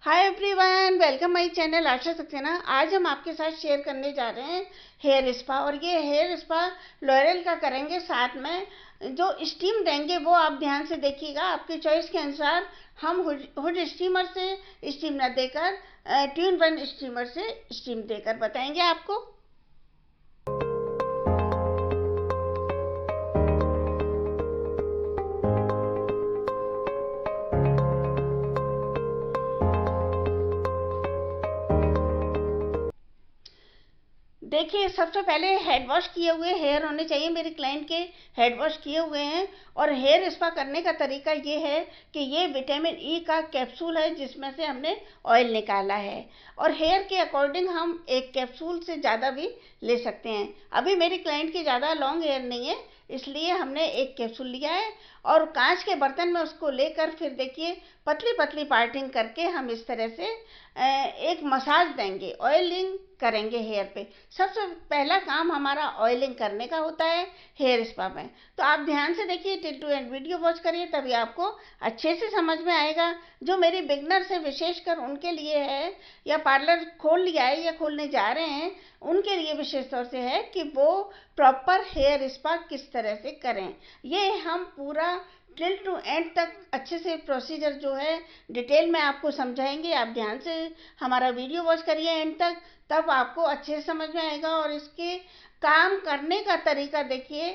Hi everyone, welcome my channel Asha Saxena. आज हम आपके साथ शेयर करने जा रहे हैं हेयर स्पा। और ये हेयर स्पा लॉरियल का करेंगे। साथ में जो स्टीम देंगे वो आप ध्यान से देखिएगा, आपकी चॉइस के अनुसार। हम हुड स्टीमर से स्टीम न देकर ट्यून वन स्टीमर से स्टीम देकर बताएंगे आपको। देखिए, सबसे पहले हेड वॉश किए हुए हेयर होने चाहिए। मेरे क्लाइंट के हेड वॉश किए हुए हैं। और हेयर स्पा करने का तरीका ये है कि ये विटामिन ई का कैप्सूल है जिसमें से हमने ऑयल निकाला है। और हेयर के अकॉर्डिंग हम एक कैप्सूल से ज़्यादा भी ले सकते हैं। अभी मेरे क्लाइंट की ज़्यादा लॉन्ग हेयर नहीं है, इसलिए हमने एक कैप्सूल लिया है। और कांच के बर्तन में उसको लेकर फिर देखिए पतली पतली पार्टिंग करके हम इस तरह से एक मसाज देंगे, ऑयलिंग करेंगे हेयर पे। सबसे पहला काम हमारा ऑयलिंग करने का होता है हेयर स्पा में। तो आप ध्यान से देखिए, till two and video watch करिए, तभी आपको अच्छे से समझ में आएगा। जो मेरी बिगनर्स है, विशेषकर उनके लिए है, या पार्लर खोल लिया है या खोलने जा रहे हैं, उनके लिए विशेष तौर से है कि वो प्रॉपर हेयर स्पा किस तरह से करें। ये हम पूरा टिल टू एंड तक अच्छे से प्रोसीजर जो है डिटेल में आपको समझाएंगे। आप ध्यान से हमारा वीडियो वॉच करिए एंड तक, तब आपको अच्छे से समझ में आएगा। और इसके काम करने का तरीका देखिए,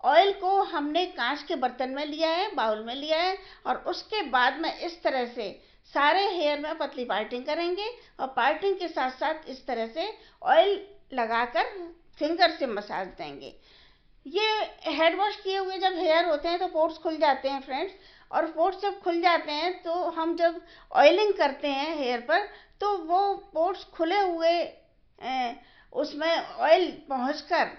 ऑयल को हमने कांच के बर्तन में लिया है, बाउल में लिया है, और उसके बाद में इस तरह से सारे हेयर में पतली पार्टिंग करेंगे। और पार्टिंग के साथ साथ इस तरह से ऑयल लगाकर फिंगर से मसाज देंगे। ये हेड वॉश किए हुए जब हेयर होते हैं तो पोर्स खुल जाते हैं फ्रेंड्स। और पोर्स जब खुल जाते हैं तो हम जब ऑयलिंग करते हैं हेयर पर, तो वो पोर्स खुले हुए उसमें ऑयल पहुंचकर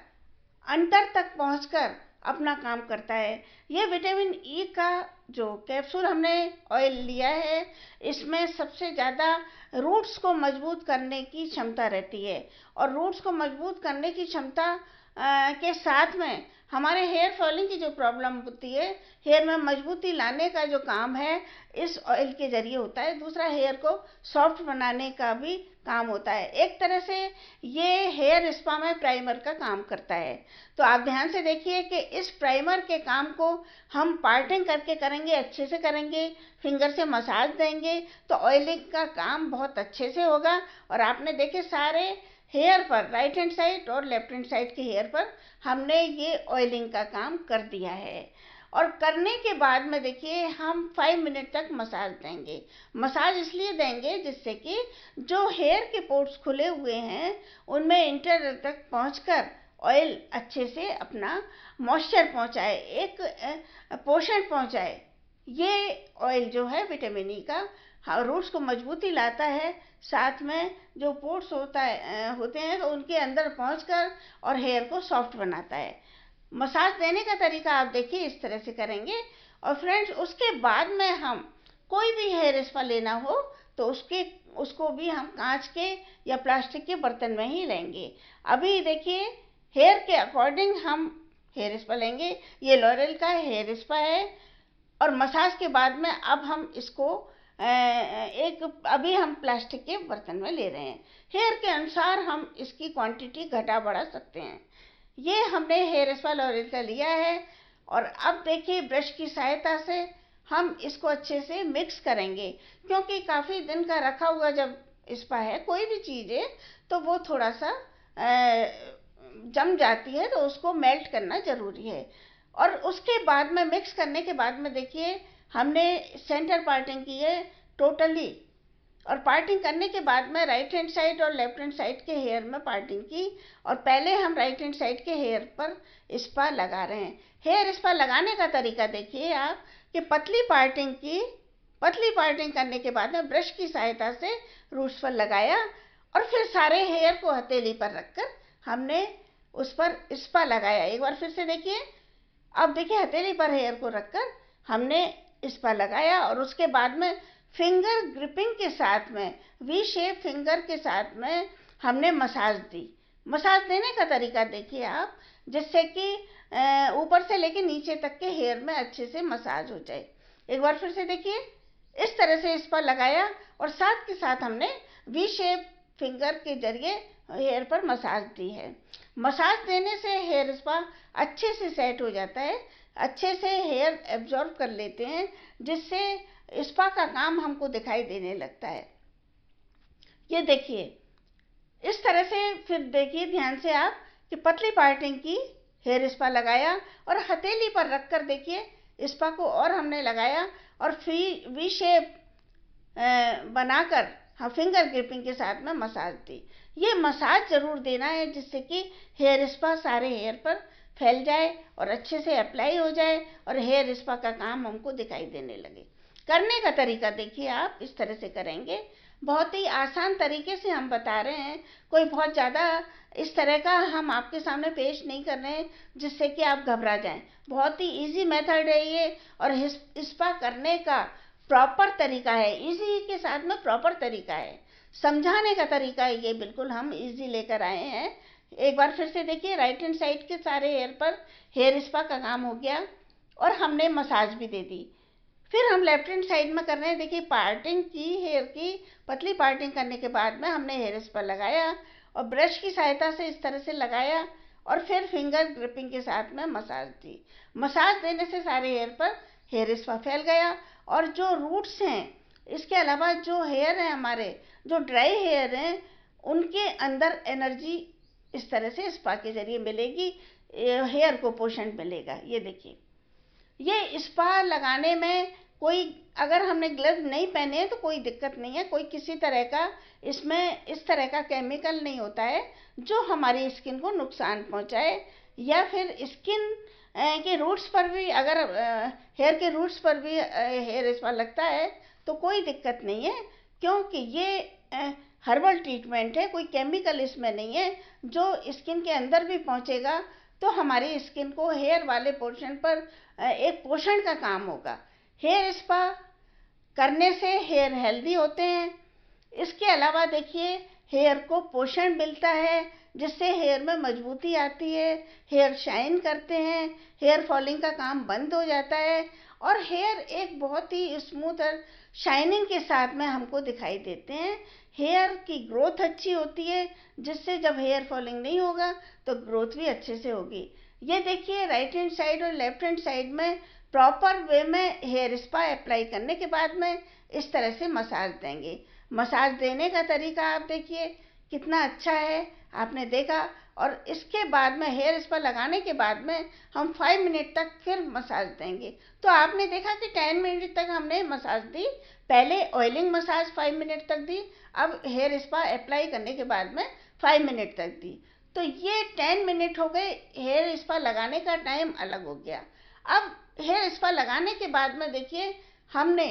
अंदर तक पहुंचकर अपना काम करता है। ये विटामिन ई का जो कैप्सूल हमने ऑयल लिया है, इसमें सबसे ज़्यादा रूट्स को मजबूत करने की क्षमता रहती है। और रूट्स को मजबूत करने की क्षमता के साथ में हमारे हेयर फॉलिंग की जो प्रॉब्लम होती है, हेयर में मजबूती लाने का जो काम है इस ऑयल के जरिए होता है। दूसरा, हेयर को सॉफ्ट बनाने का भी काम होता है। एक तरह से ये हेयर स्पा में प्राइमर का काम करता है। तो आप ध्यान से देखिए कि इस प्राइमर के काम को हम पार्टिंग करके करेंगे, अच्छे से करेंगे, फिंगर से मसाज देंगे, तो ऑयलिंग का काम बहुत अच्छे से होगा। और आपने देखे सारे हेयर पर, राइट हैंड साइड और लेफ्ट हैंड साइड के हेयर पर हमने ये ऑयलिंग का काम कर दिया है। और करने के बाद में देखिए हम 5 मिनट तक मसाज देंगे। मसाज इसलिए देंगे जिससे कि जो हेयर के पोर्स खुले हुए हैं उनमें इंटर तक पहुंचकर ऑयल अच्छे से अपना मॉइस्चर पहुंचाए, एक पोषण पहुंचाए। ये ऑयल जो है विटामिन ई का रूट्स को मजबूती लाता है। साथ में जो पोर्स होते हैं तो उनके अंदर पहुंचकर और हेयर को सॉफ्ट बनाता है। मसाज देने का तरीका आप देखिए इस तरह से करेंगे। और फ्रेंड्स, उसके बाद में हम कोई भी हेयर स्पा लेना हो तो उसको भी हम कांच के या प्लास्टिक के बर्तन में ही लेंगे। अभी देखिए, हेयर के अकॉर्डिंग हम हेयर स्पा लेंगे। ये लॉरियल का हेयर स्पा है। और मसाज के बाद में अब हम इसको एक अभी हम प्लास्टिक के बर्तन में ले रहे हैं। हेयर के अनुसार हम इसकी क्वांटिटी घटा बढ़ा सकते हैं। ये हमने हेयर स्पा लॉरियल का लिया है। और अब देखिए, ब्रश की सहायता से हम इसको अच्छे से मिक्स करेंगे, क्योंकि काफ़ी दिन का रखा हुआ जब स्पा है, कोई भी चीज़ है, तो वो थोड़ा सा जम जाती है, तो उसको मेल्ट करना ज़रूरी है। और उसके बाद में मिक्स करने के बाद में देखिए हमने सेंटर पार्टिंग की है टोटली। और पार्टिंग करने के बाद में राइट हैंड साइड और लेफ्ट हैंड साइड के हेयर में पार्टिंग की। और पहले हम राइट हैंड साइड के हेयर पर स्पा लगा रहे हैं। हेयर स्पा लगाने का तरीका देखिए आप, कि पतली पार्टिंग की, पतली पार्टिंग करने के बाद में ब्रश की सहायता से रूट्स पर लगाया। और फिर सारे हेयर को हथेली पर रखकर हमने उस पर स्पा लगाया। एक बार फिर से देखिए, अब देखिए हथेली पर हेयर को रखकर हमने स्पा लगाया। और उसके बाद में फिंगर ग्रिपिंग के साथ में, वी शेप फिंगर के साथ में हमने मसाज दी। मसाज देने का तरीका देखिए आप, जिससे कि ऊपर से लेके नीचे तक के हेयर में अच्छे से मसाज हो जाए। एक बार फिर से देखिए, इस तरह से स्पा लगाया और साथ के साथ हमने वी शेप फिंगर के जरिए हेयर पर मसाज दी है। मसाज देने से हेयर स्पा अच्छे से सेट हो जाता है, अच्छे से हेयर एब्जॉर्ब कर लेते हैं, जिससे स्पा का काम हमको दिखाई देने लगता है। ये देखिए इस तरह से, फिर देखिए ध्यान से आप कि पतली पार्टिंग की हेयर स्पा लगाया और हथेली पर रखकर देखिए स्पा को और हमने लगाया और वी शेप बनाकर हाँ फिंगर ग्रिपिंग के साथ में मसाज दी। ये मसाज जरूर देना है जिससे कि हेयर स्पा सारे हेयर पर फैल जाए और अच्छे से अप्लाई हो जाए और हेयर स्पा का काम हमको दिखाई देने लगे। करने का तरीका देखिए, आप इस तरह से करेंगे, बहुत ही आसान तरीके से हम बता रहे हैं, कोई बहुत ज़्यादा इस तरह का हम आपके सामने पेश नहीं कर रहे हैं जिससे कि आप घबरा जाएं। बहुत ही इजी मेथड है ये और स्पा करने का प्रॉपर तरीका है, इजी के साथ में प्रॉपर तरीका है, समझाने का तरीका है ये, बिल्कुल हम इजी लेकर आए हैं। एक बार फिर से देखिए, राइट हैंड साइड के सारे हेयर पर हेयर स्पा का काम हो गया और हमने मसाज भी दे दी। फिर हम लेफ्ट हैंड साइड में कर रहे हैं, देखिए पार्टिंग की, हेयर की पतली पार्टिंग करने के बाद में हमने हेयर स्पा लगाया और ब्रश की सहायता से इस तरह से लगाया और फिर फिंगर ग्रिपिंग के साथ में मसाज दी। मसाज देने से सारे हेयर पर हेयर स्पा फैल गया और जो रूट्स हैं, इसके अलावा जो हेयर हैं हमारे, जो ड्राई हेयर हैं, उनके अंदर एनर्जी इस तरह से स्पा के जरिए मिलेगी, हेयर को पोषण मिलेगा। ये देखिए, ये स्पा लगाने में कोई, अगर हमने ग्लव्स नहीं पहने हैं तो कोई दिक्कत नहीं है, कोई किसी तरह का इसमें इस तरह का केमिकल नहीं होता है जो हमारी स्किन को नुकसान पहुंचाए, या फिर स्किन के रूट्स पर भी, अगर हेयर के रूट्स पर भी हेयर स्पा लगता है तो कोई दिक्कत नहीं है, क्योंकि ये हर्बल ट्रीटमेंट है, कोई केमिकल इसमें नहीं है जो स्किन के अंदर भी पहुंचेगा तो हमारी स्किन को हेयर वाले पोर्शन पर एक पोषण का काम होगा। हेयर स्पा करने से हेयर हेल्दी होते हैं। इसके अलावा देखिए हेयर को पोषण मिलता है जिससे हेयर में मजबूती आती है, हेयर शाइन करते हैं, हेयर फॉलिंग का काम बंद हो जाता है और हेयर एक बहुत ही स्मूथ और शाइनिंग के साथ में हमको दिखाई देते हैं। हेयर की ग्रोथ अच्छी होती है जिससे जब हेयर फॉलिंग नहीं होगा तो ग्रोथ भी अच्छे से होगी। ये देखिए राइट हैंड साइड और लेफ्ट हैंड साइड में प्रॉपर वे में हेयर स्पा अप्लाई करने के बाद में इस तरह से मसाज देंगे। मसाज देने का तरीका आप देखिए कितना अच्छा है, आपने देखा। और इसके बाद में हेयर स्पा लगाने के बाद में हम 5 मिनट तक फिर मसाज देंगे। तो आपने देखा कि 10 मिनट तक हमने मसाज दी, पहले ऑयलिंग मसाज 5 मिनट तक दी, अब हेयर स्पा अप्लाई करने के बाद में 5 मिनट तक दी। तो ये 10 मिनट हो गए, हेयर स्पा लगाने का टाइम अलग हो गया। अब हेयर स्पा लगाने के बाद में देखिए हमने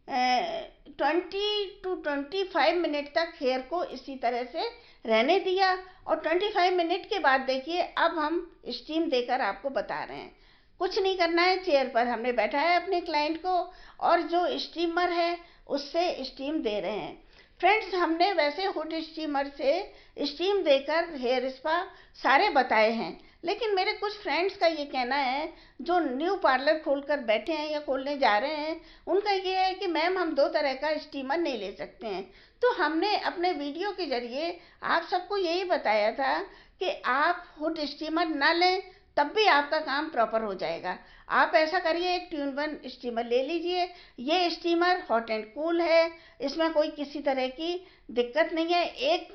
20 to 25 मिनट तक हेयर को इसी तरह से रहने दिया और 25 मिनट के बाद देखिए अब हम स्टीम देकर आपको बता रहे हैं। कुछ नहीं करना है, चेयर पर हमने बैठाया अपने क्लाइंट को और जो स्टीमर है उससे स्टीम दे रहे हैं। फ्रेंड्स, हमने वैसे हुड स्टीमर से स्टीम देकर हेयर स्पा सारे बताए हैं, लेकिन मेरे कुछ फ्रेंड्स का ये कहना है जो न्यू पार्लर खोलकर बैठे हैं या खोलने जा रहे हैं, उनका ये है कि मैम हम 2 तरह का स्टीमर नहीं ले सकते हैं। तो हमने अपने वीडियो के जरिए आप सबको यही बताया था कि आप हुड स्टीमर ना लें तब भी आपका काम प्रॉपर हो जाएगा। आप ऐसा करिए, एक ट्यून-1 स्टीमर ले लीजिए। ये स्टीमर हॉट एंड कूल है, इसमें कोई किसी तरह की दिक्कत नहीं है। एक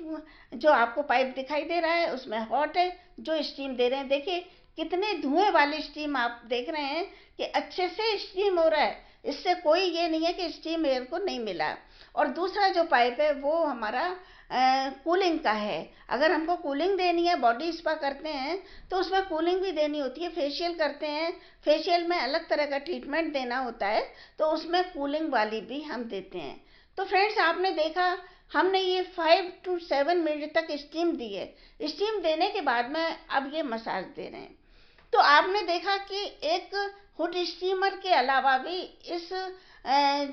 जो आपको पाइप दिखाई दे रहा है उसमें हॉट है, जो स्टीम दे रहे हैं, देखिए कितने धुएं वाली स्टीम आप देख रहे हैं कि अच्छे से स्टीम हो रहा है, इससे कोई ये नहीं है कि स्टीम एयर को नहीं मिला। और दूसरा जो पाइप है वो हमारा कूलिंग का है। अगर हमको कूलिंग देनी है, बॉडी स्पा करते हैं तो उसमें कूलिंग भी देनी होती है। फेशियल करते हैं, फेशियल में अलग तरह का ट्रीटमेंट देना होता है तो उसमें कूलिंग वाली भी हम देते हैं। तो फ्रेंड्स, आपने देखा हमने ये 5 to 7 मिनट तक स्टीम दी है। स्टीम देने के बाद में अब ये मसाज दे रहे हैं। तो आपने देखा कि एक हुड स्टीमर के अलावा भी इस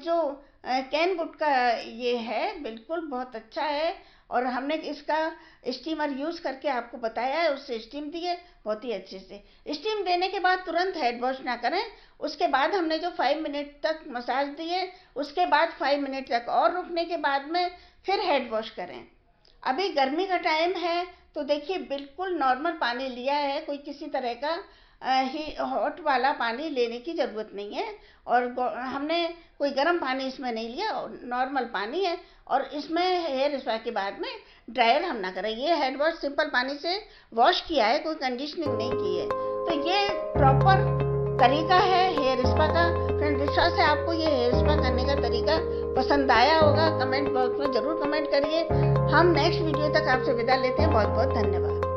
जो कैन वुड का ये है, बिल्कुल बहुत अच्छा है। और हमने इसका स्टीमर यूज़ करके आपको बताया है, उससे स्टीम दिए बहुत ही अच्छे से। स्टीम देने के बाद तुरंत हेड वॉश ना करें, उसके बाद हमने जो 5 मिनट तक मसाज दिए, उसके बाद 5 मिनट तक और रुकने के बाद में फिर हेड वॉश करें। अभी गर्मी का टाइम है तो देखिए बिल्कुल नॉर्मल पानी लिया है, कोई किसी तरह का ही हॉट वाला पानी लेने की ज़रूरत नहीं है। और हमने कोई गर्म पानी इसमें नहीं लिया, नॉर्मल पानी है। और इसमें हेयर स्पा के बाद में ड्रायर हम ना करें। ये हेड वॉश सिंपल पानी से वॉश किया है, कोई कंडीशनिंग नहीं की है। तो ये प्रॉपर तरीका है हेयर स्पा का। फ्रेंड, विश्वास है आपको ये हेयर स्पा करने का तरीका पसंद आया होगा। कमेंट बॉक्स में ज़रूर कमेंट करिए। हम नेक्स्ट वीडियो तक आपसे विदा लेते हैं। बहुत बहुत धन्यवाद।